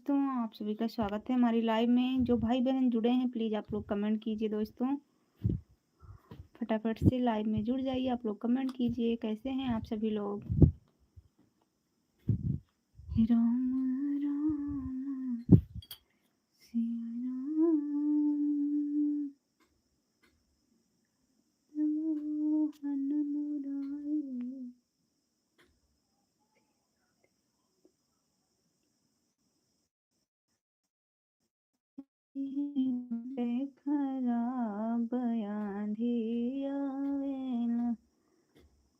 दोस्तों, आप सभी का स्वागत है हमारी लाइव में। जो भाई बहन जुड़े हैं प्लीज़ आप लोग कमेंट कीजिए दोस्तों। फटाफट से लाइव में जुड़ जाइए, आप लोग कमेंट कीजिए। कैसे हैं आप सभी लोग? राम राम सिया राम मोहन मुरारी। खराब आंधी आवेला,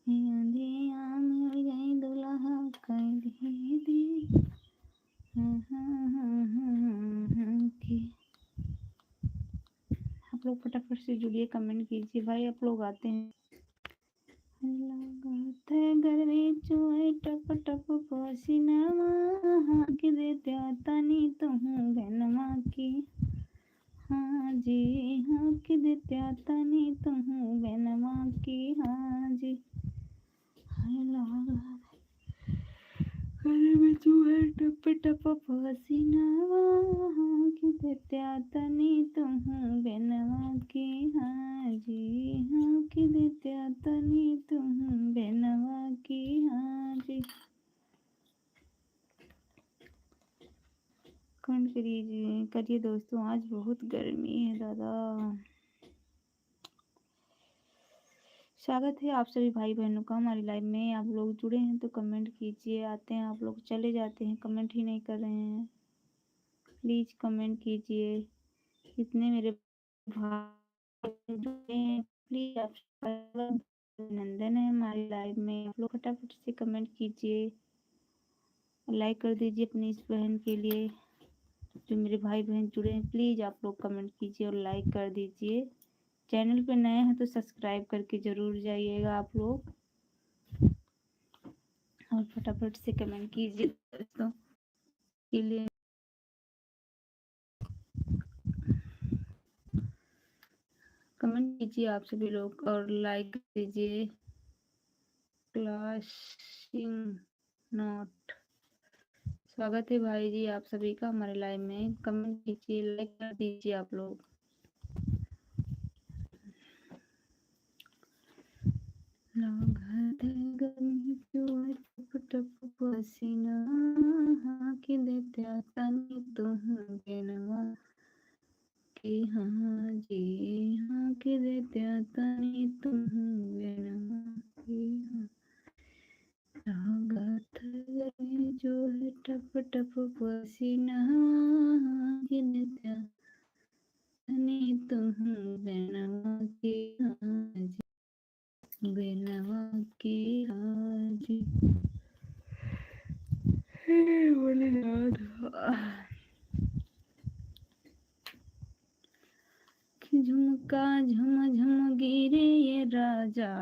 आंधिया मिल गई दुल्हा कह दी की। आप लोग फटाफट से जुड़िए, कमेंट कीजिए भाई। आप लोग आते हैं गर्मी चुए टप टप पसीनावा के देते तनी तुम गनमा की। हाँ जी हाँ के देते तनी तुम गनमा की। हाँ जी गर्मी चुए टप टप पसीनावा के देते तनी तुम गनमा की। हाँ जी हाँ के देते तनी तुम गनमा की। हाँ जी कमेंट करिए दोस्तों। आज बहुत गर्मी है दादा। स्वागत है आप सभी भाई बहनों का हमारी लाइव में। आप लोग जुड़े हैं तो कमेंट कीजिए। आते हैं आप लोग, चले जाते हैं, कमेंट ही नहीं कर रहे हैं। प्लीज कमेंट कीजिए। कितने मेरे भाई जुड़े हैं प्लीज आप अभिनंदन है हमारी लाइव में। आप लोग फटाफट से कमेंट कीजिए, लाइक कर दीजिए अपनी इस बहन के लिए। जो मेरे भाई बहन जुड़े हैं प्लीज आप लोग कमेंट कीजिए और लाइक कर दीजिए। चैनल पे नए हैं तो सब्सक्राइब करके जरूर जाइएगा आप लोग, और फटाफट से कमेंट कीजिए दोस्तों के लिए। कमेंट कीजिए आप सभी लोग और लाइक दीजिए। Classing note. स्वागत है भाई जी आप सभी का हमारे लाइव में। कमेंट कीजिए, लाइक कर दीजिए आप लोग। गर्मी चुए टप टप पसीना के देते तनी तुम गनमा की। हाँ जी हाँ के देते तनी तुम गनमा की। लागत गर्मी जो है टप टप पसीना के देते तनी तुम गनमा की। हाँ जी गनमा की। हाँ जी झुमका झम झम गिरे ये राजा,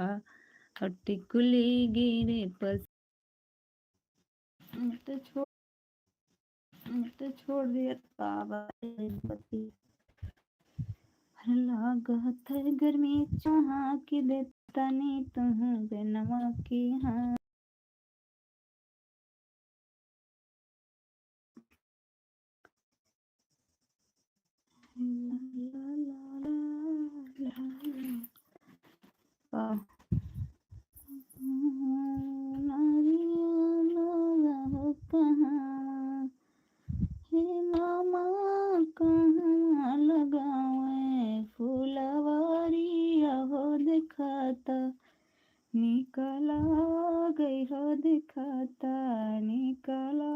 अटिकुली गिरे पस। तो छोड़ दिया बाबा पति। लागत गर्मी चुहा के देता नहीं तुम गनमा की। हाँ मामा कहाँ लगावे फुलवारिया हो दिखाता, निकला गई हो दिखाता, निकला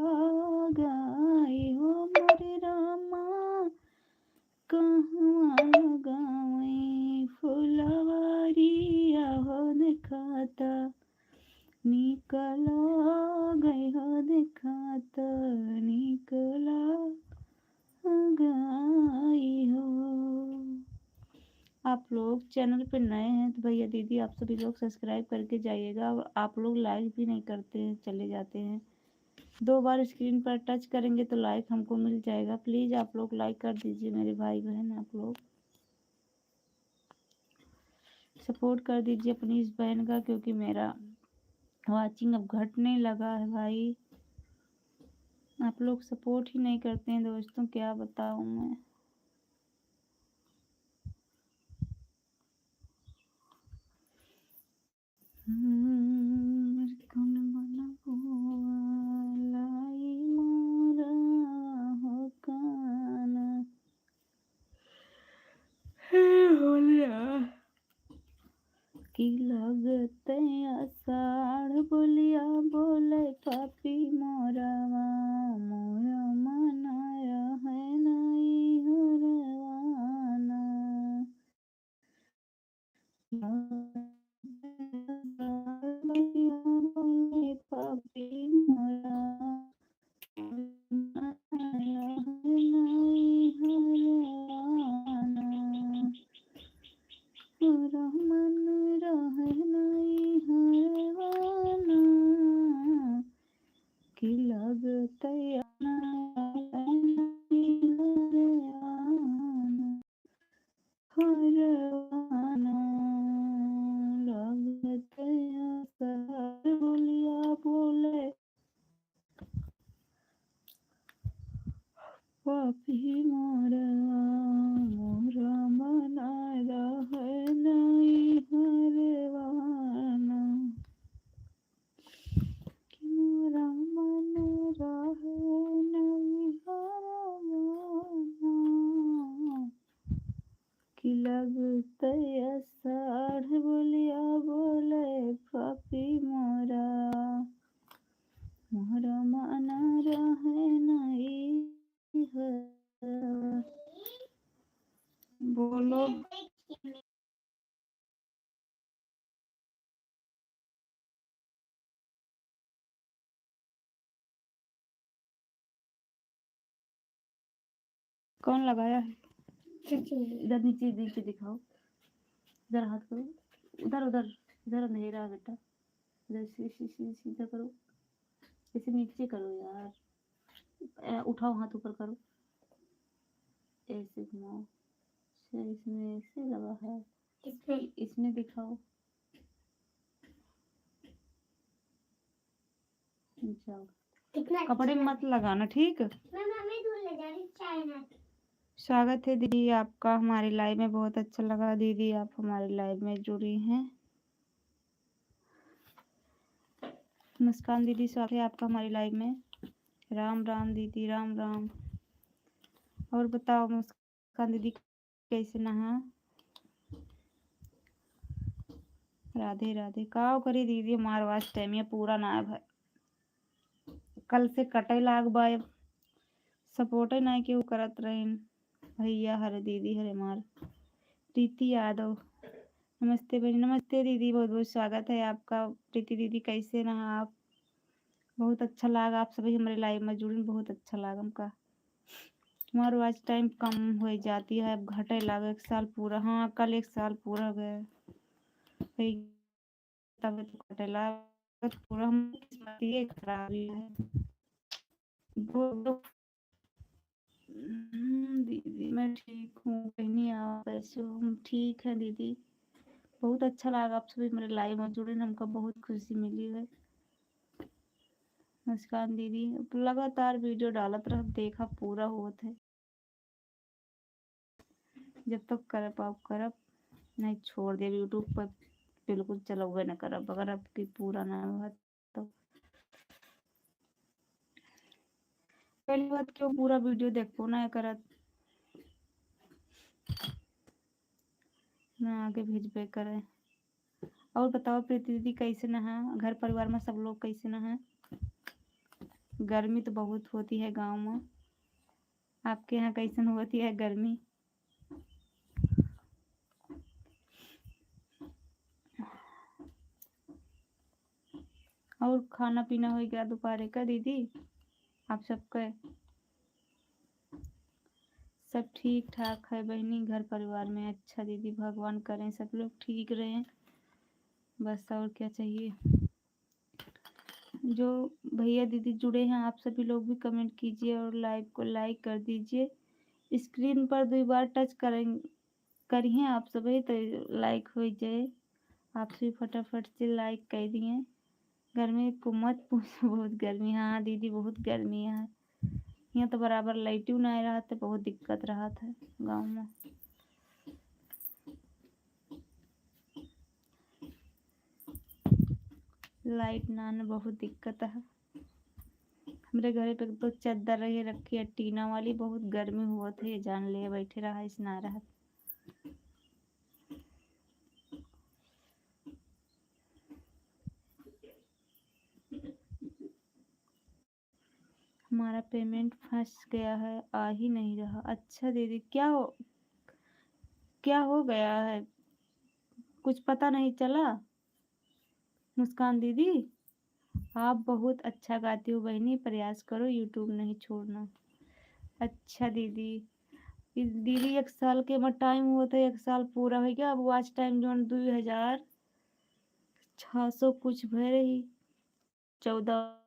गई हो मोरे रामा कहाँ लगावे फुलवारिया हो दिखाता, निकला गई हो दिखाता, निकला गई हो। आप लोग चैनल पे नए हैं तो भैया दीदी आप सभी लोग सब्सक्राइब करके जाइएगा। आप लोग लाइक भी नहीं करते हैं, चले जाते हैं। 2 बार स्क्रीन पर टच करेंगे तो लाइक हमको मिल जाएगा। प्लीज आप लोग लाइक कर दीजिए मेरे भाई बहन। आप लोग सपोर्ट कर दीजिए अपनी इस बहन का, क्योंकि मेरा वाचिंग अब घटने लगा है भाई। आप लोग सपोर्ट ही नहीं करते हैं दोस्तों, क्या बताऊं मैं। कौन बना लाई मोरा हो काना हे होलिया की लगत आषाढ़ बोलिया बोले पापी मोरावा मोरा मनाया है नहीं हरवाना बोले पापी मोरा मनाया है नहीं हरवाना मोरा मन रहे नहीं हरवाना की लगत हरवाना लगत आषाढ़ बोलिया बोले पापी मोरवा मोरा मना रहे नहीं हरवाना कि मोरा मन रहे नहीं हरवाना कि लगत आषाढ़ बोलिया बोले पापी मोरा मोरा मना रहे नहीं हरवाना। बोलो कौन लगाया है? इधर नीचे नीचे दिखाओ, इधर हाथ करो, उधर उधर इधर अंधेरा है बेटा, इधर सीधा करो, इसे नीचे करो यार, उठाओ हाथ ऊपर करो, ऐसे घुमाओ, इसमें ऐसे लगा है, इसमें दिखाओ, जाओ कपड़े में मत लगाना, ठीक। स्वागत है दीदी आपका हमारी लाइव में, बहुत अच्छा लगा दीदी आप हमारी लाइव में जुड़ी हैं। मुस्कान दीदी स्वागत है आपका हमारी लाइव में। राम राम दीदी, राम राम। और बताओ मुस्कान दीदी कैसे नहा? राधे राधे। का करी दीदी हमारे वास टाइम पूरा ना है, कल से कटे लाग बाय सपोर्ट नहीं क्यों करत रहे भैया, हरे दीदी हरे मार। प्रीति यादव नमस्ते बहन। नमस्ते दीदी, बहुत बहुत स्वागत है आपका। प्रीति दीदी कैसे रहा आप? बहुत अच्छा लगा आप सभी हमारे लाइव में जुड़े, बहुत अच्छा लगा हमका। हमारे आज टाइम कम हो जाती है, अब घटे लगा 1 साल पूरा। हाँ कल 1 साल पूरा गया तब तो घटे लगा पूरा, हम किस्मत ये खराब है। दीदी मैं ठीक हूँ, कहीं आप कैसे हो? हम ठीक है दीदी, बहुत अच्छा लगा आप सभी मेरे लाइव में जुड़े, हमको बहुत खुशी मिली है। मुस्कान दीदी लगातार वीडियो डालत रह, देखा पूरा होत है, जब तक कर पाओ करब, नहीं छोड़ दे यूट्यूब पर बिल्कुल चलोगे न करब, अगर आपकी पूरा ना हुआ तो। पहली बात क्यों पूरा वीडियो देखो ना करत ना, आगे भेजबे करे। और बताओ प्रीति दीदी कैसे नहा? घर परिवार में सब लोग कैसे नहा? गर्मी तो बहुत होती है गांव में, आपके यहाँ कैसन होती है गर्मी? और खाना पीना हो गया दोपहर का दीदी आप सबका? सब ठीक ठाक है बहनी, घर परिवार में अच्छा दीदी, भगवान करें सब लोग ठीक रहें, बस और क्या चाहिए। जो भैया दीदी जुड़े हैं आप सभी लोग भी कमेंट कीजिए और लाइव को लाइक कर दीजिए। स्क्रीन पर 2 बार टच करिए आप सभी तो लाइक हो जाए। आप सभी फटाफट से लाइक कर दिए। गर्मी को मत पूछो, बहुत गर्मी। हाँ दीदी बहुत गर्मी है, यहाँ तो बराबर लाइटियों नहीं रहा था, बहुत दिक्कत रहा था गाँव में। लाइट ना आने बहुत दिक्कत है। हमारे घर पे तो चादर रही रखी है टीना वाली, बहुत गर्मी हुआ थे, जान ले बैठे रहा इस ना रहा। हमारा पेमेंट फंस गया है, आ ही नहीं रहा। अच्छा दीदी क्या हो गया है, कुछ पता नहीं चला। मुस्कान दीदी आप बहुत अच्छा गाती हो बहनी, प्रयास करो यूट्यूब नहीं छोड़ना। अच्छा दीदी, दीदी 1 साल के में टाइम हुआ था, 1 साल पूरा हो गया। अब वॉच टाइम जो 2600 कुछ भर रही, 1400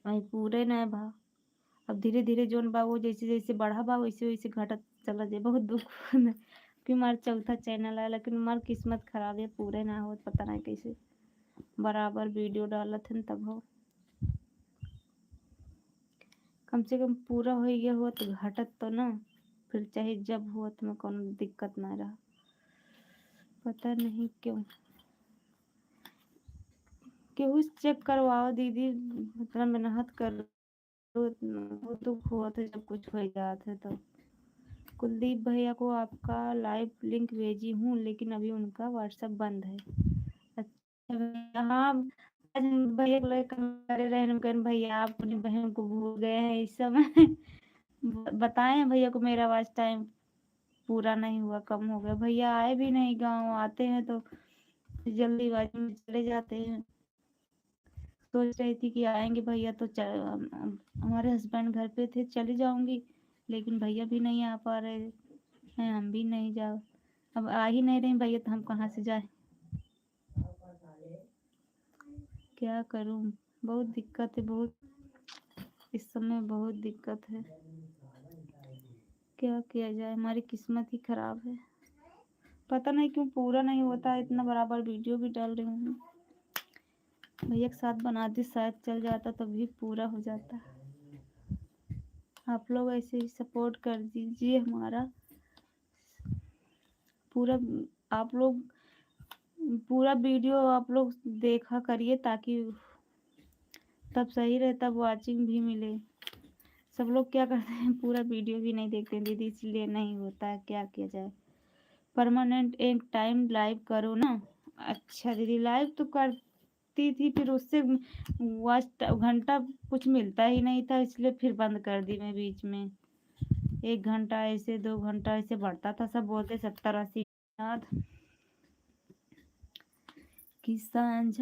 वही पूरे न भा। अब धीरे धीरे जोन बा वो जैसे जैसे बढ़ा बा वैसे वैसे घटत चला जाए। बहुत दुख कि हमारा चौथा चैनल है, लेकिन हमारी किस्मत खराब है, पूरे ना हो पता नहीं कैसे। बराबर वीडियो डालत हैं तब हो, कम से कम पूरा हो गया हो तो घटत तो ना, फिर चाहे जब हो तो में कोनो दिक्कत ना रहा। पता नहीं क्यों केहू चेक करवाओ दीदी, इतना मेहनत कर वो दुख हुआ था जब कुछ हो गया था तो। कुलदीप भैया को आपका लाइव लिंक भेजी हूँ, लेकिन अभी उनका व्हाट्सएप बंद है। अच्छा भैया, हाँ आज भैया को करे रहे कहन भैया आप अपनी बहन को भूल गए हैं इस समय। बताएं भैया को मेरा वॉच टाइम पूरा नहीं हुआ, कम हो गया। भैया आए भी नहीं गाँव, आते हैं तो जल्दीबाजी में चले जाते हैं। सोच रही थी कि आएंगे भैया तो हमारे हस्बैंड घर पे थे, चली जाऊंगी, लेकिन भैया भी नहीं आ पा रहे हैं, हम भी नहीं जाओ। अब आ ही नहीं रहे भैया तो हम कहाँ से जाए, क्या करूं। बहुत दिक्कत है, बहुत इस समय बहुत दिक्कत है, क्या किया जाए। हमारी किस्मत ही खराब है, पता नहीं क्यों पूरा नहीं होता। इतना बराबर वीडियो भी डाल रही हूँ, भैया के साथ बनाती शायद चल जाता तभी पूरा हो जाता। आप लोग ऐसे ही सपोर्ट कर दीजिए हमारा पूरा। आप लोग पूरा वीडियो आप लोग देखा करिए, ताकि तब सही रहे, तब वाचिंग भी मिले। सब लोग क्या करते हैं, पूरा वीडियो भी नहीं देखते दीदी, इसलिए नहीं होता है, क्या किया जाए। परमानेंट एक टाइम लाइव करो ना। अच्छा दीदी लाइव तो करती थी, फिर उससे वॉच घंटा कुछ मिलता ही नहीं था, इसलिए फिर बंद कर दी मैं बीच में। 1 घंटा ऐसे 2 घंटा ऐसे बढ़ता था, सब बोलते 70-80 याद कि सांझ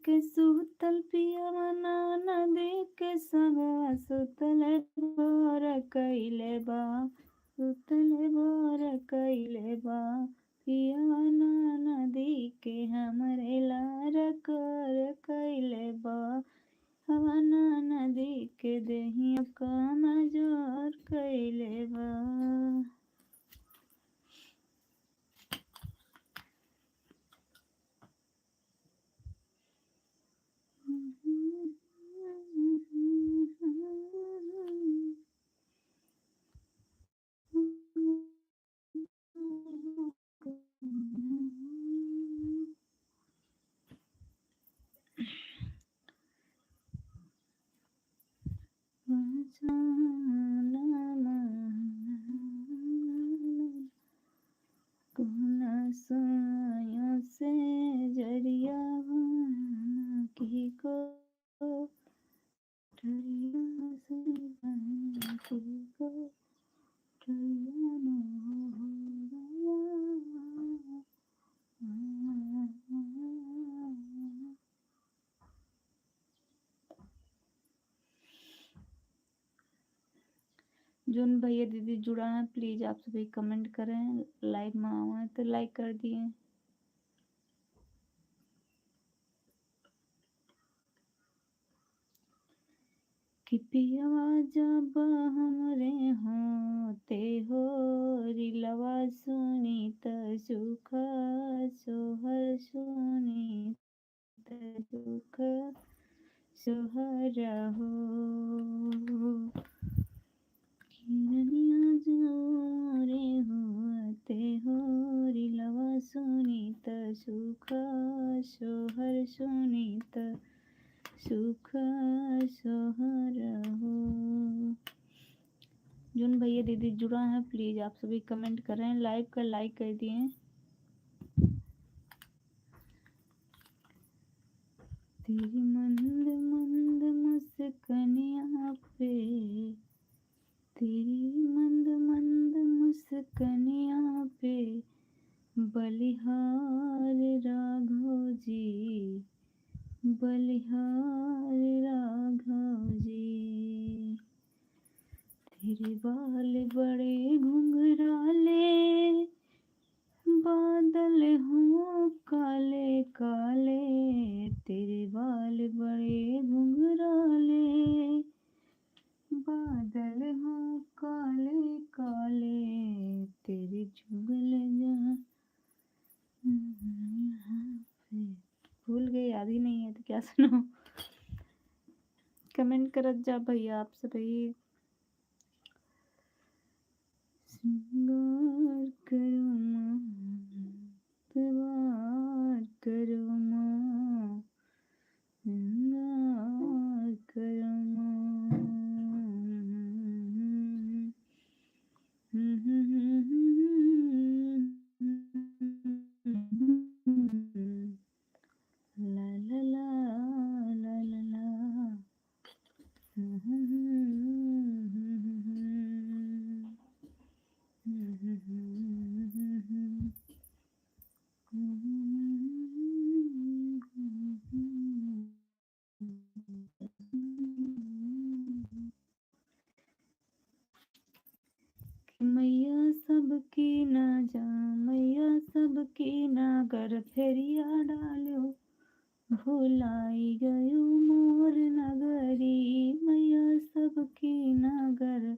के सूतल पियवा ना देख संगवा सुतल भोर कइले बा, सुतल भोर कइले बा, पियवा ना देके हमरे लार कर कइले बा, हवा ना देके देहिया कमजोर कइले बा। से जरिया की को जोन भैया दीदी जुड़ा है प्लीज आप सभी कमेंट करें, लाइक में आए तो लाइक कर दिए। कि पियवा जब हमरे होते हो रिलवा सुनी त सुख सोहर सुनी त सुख सोहरा हो किरनिया जोरे होते हो रिलवा सुनीत सुख सोहर सुनीत सुख सोहर हो। जुन भैया दीदी जुड़ा है, प्लीज आप सभी कमेंट कर रहे हैं, लाइव का लाइक कर दिए। तेरी मंद मंद मुस्कनिया पे, तेरी मंद मंद मुस्कनिया पे बलिहार राघव जी, बलिहार राघव जी। तेरे बाल बड़े घुंघराले बादल हो काले काले, तेरे बाल बड़े घुंघराले बादल हो काले काले, तेरे जुगल जहाँ भूल गए, याद ही नहीं है तो क्या सुनो। कमेंट करत जा भैया आप सभी। श्रृंगार करो माँ, त्वार करो माँ, श्रृंगार करो माँ। ला ला ला ला ला ला। मैया सबकी ना जा, मैया सबकी नागर फेरिया डालो, भुलाई गयो मोर नगरी, मैया सबकी नागर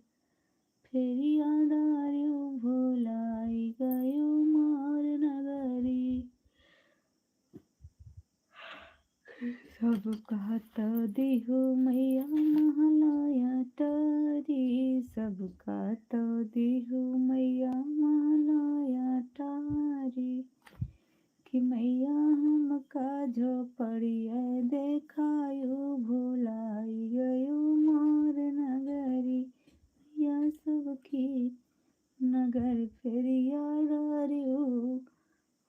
फेरिया डालो, भुलाई गयो मोर नगरी। सबका तो देहो मैया महलाया तारी, सबका तो देहो मैया महलाया तारी, कि मैया हमका झोपड़िया देखायो, भुलाई गयो मोर नगरी, मैया सबकी नगर फेरिया डारियो,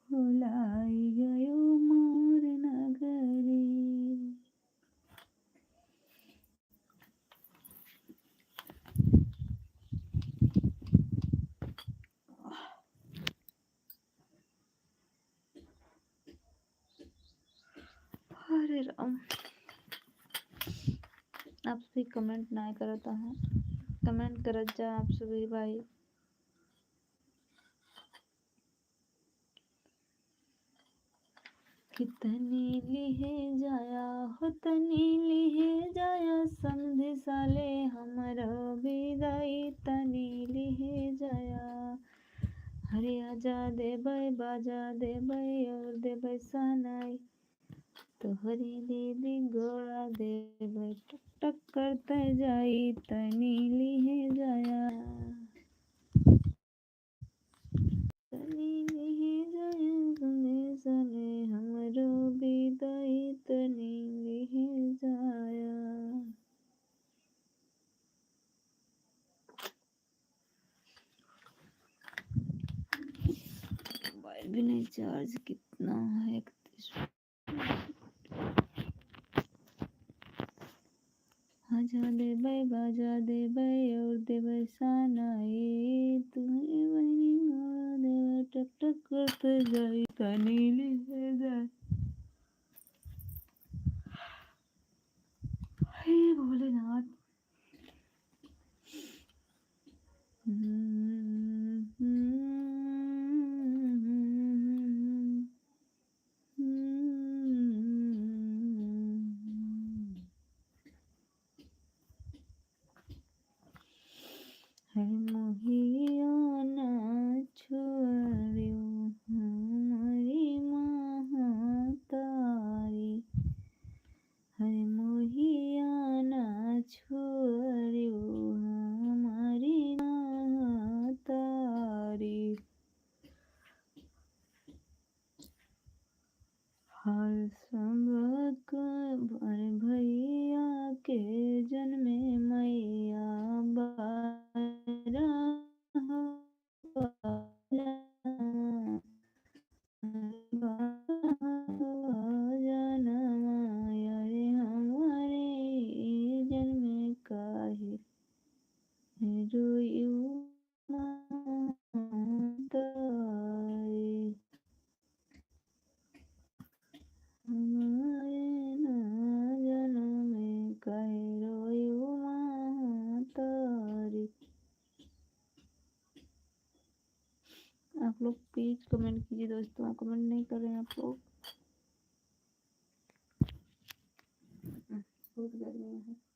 भुलाई गयो मोर नगरी। हरे राम, आप सभी कमेंट ना करता है, कमेंट करत जा आप सभी भाई। कितनी लिहे जाया हो तनी लिहे जाया, समझ साले हमारा विदाई तनी लिहे जाया। हरे आजा देबै बाजा देबै और देबै सनाई, तो हरी दीदी गोड़ा देबै टक टक करते जाई, तनी लिहे जाया, तनी लिहे जाया, समझ साले हमारा विदाई तनी लिहे जाया। मोबाइल भी नहीं चार्ज कितना है, 31। आजा देबै बाजा देबै और देबै सनाई, तुम्हें बहनी गोड़ा देबै टक टक करते जाई, तनी लिहे जाए। हे भोलेनाथ। है मोहिया ना छोड़ियो हमारी महातारी, है मोहिया रोयू तारे हमारे ना जन्मे कहे रोयू तारे। आप लोग प्लीज कमेंट कीजिए दोस्तों, कमेंट नहीं कर रहे हैं आप लोग। बहुत गर्मी है।